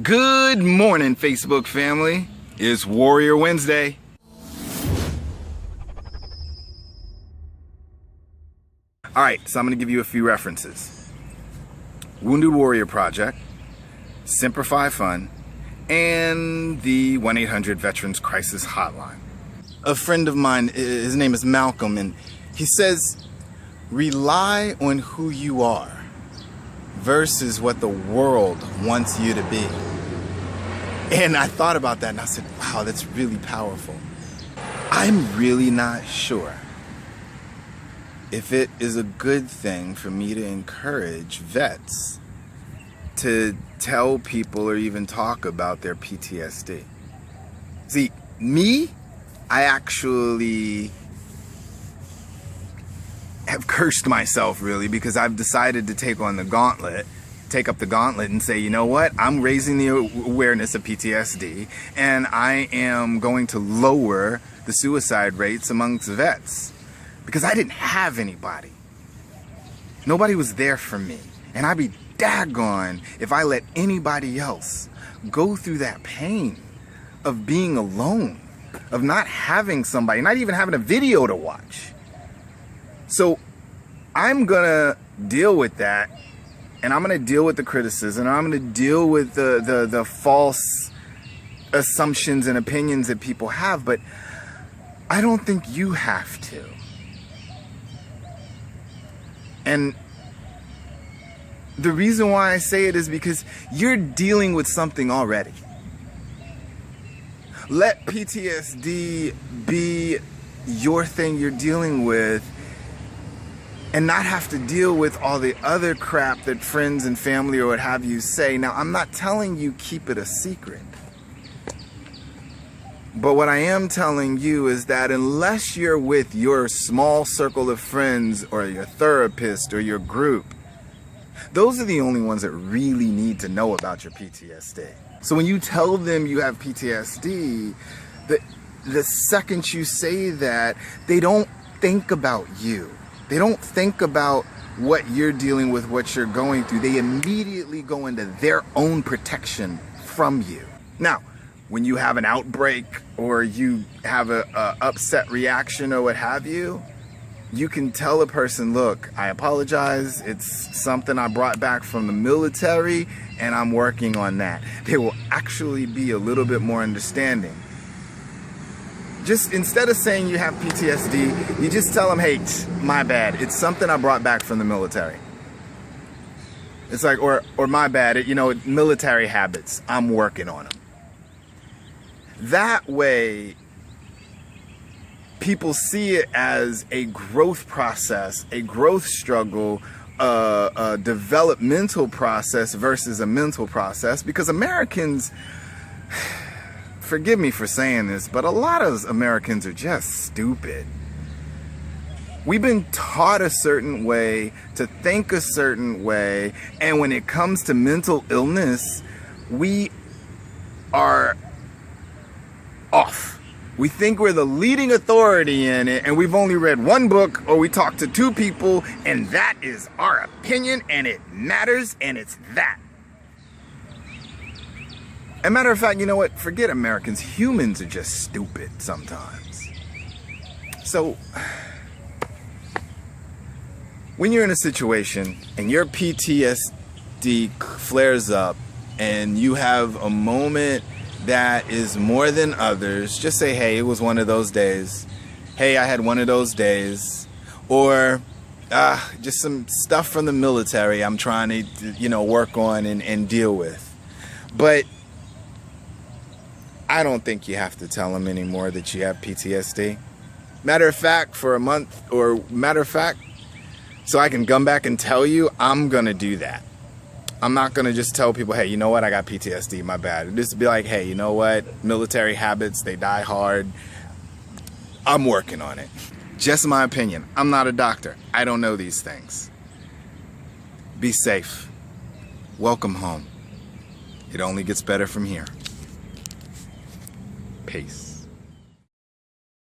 Good morning, Facebook family. It's Warrior Wednesday. Alright, so I'm going to give you a few references. Wounded Warrior Project, Simplify Fund, and the 1-800 Veterans Crisis Hotline. A friend of mine, his name is Malcolm, and he says, rely on who you are versus what the world wants you to be. And I thought about that and I said, wow, that's really powerful. I'm really not sure if it is a good thing for me to encourage vets to tell people or even talk about their PTSD. See, me, I actually have cursed myself really because I've decided to take up the gauntlet and say, you know what, I'm raising the awareness of PTSD and I am going to lower the suicide rates amongst vets because I didn't have anybody. Nobody was there for me. And I'd be daggone if I let anybody else go through that pain of being alone, of not having somebody, not even having a video to watch. So I'm gonna deal with that, and I'm gonna deal with the criticism, and I'm gonna deal with the false assumptions and opinions that people have, but I don't think you have to. And the reason why I say it is because you're dealing with something already. Let PTSD be your thing you're dealing with and not have to deal with all the other crap that friends and family or what have you say. Now, I'm not telling you keep it a secret. But what I am telling you is that unless you're with your small circle of friends or your therapist or your group, those are the only ones that really need to know about your PTSD. So when you tell them you have PTSD, the second you say that, they don't think about you. They don't think about what you're dealing with, what you're going through. They immediately go into their own protection from you. Now, when you have an outbreak or you have a upset reaction or what have you, you can tell a person, look, I apologize. It's something I brought back from the military and I'm working on that. They will actually be a little bit more understanding. Just instead of saying you have PTSD, you just tell them, hey, my bad. It's something I brought back from the military. It's like, or my bad, military habits. I'm working on them. That way, people see it as a growth process, a growth struggle, a developmental process versus a mental process. Because Americans, forgive me for saying this, but a lot of Americans are just stupid. We've been taught a certain way, to think a certain way, and when it comes to mental illness, we are off. We think we're the leading authority in it, and we've only read one book, or we talked to two people, and that is our opinion, and it matters, and it's that. As a matter of fact, you know what? Forget Americans. Humans are just stupid sometimes. So, when you're in a situation, and your PTSD flares up, and you have a moment that is more than others, just say, hey, it was one of those days. Hey, I had one of those days. Or just some stuff from the military I'm trying to, work on and deal with. But I don't think you have to tell them anymore that you have PTSD. Matter of fact, for a month, so I can come back and tell you, I'm going to do that. I'm not going to just tell people, hey, you know what, I got PTSD, my bad. Just be like, hey, you know what, military habits, they die hard. I'm working on it. Just my opinion. I'm not a doctor. I don't know these things. Be safe. Welcome home. It only gets better from here. Peace.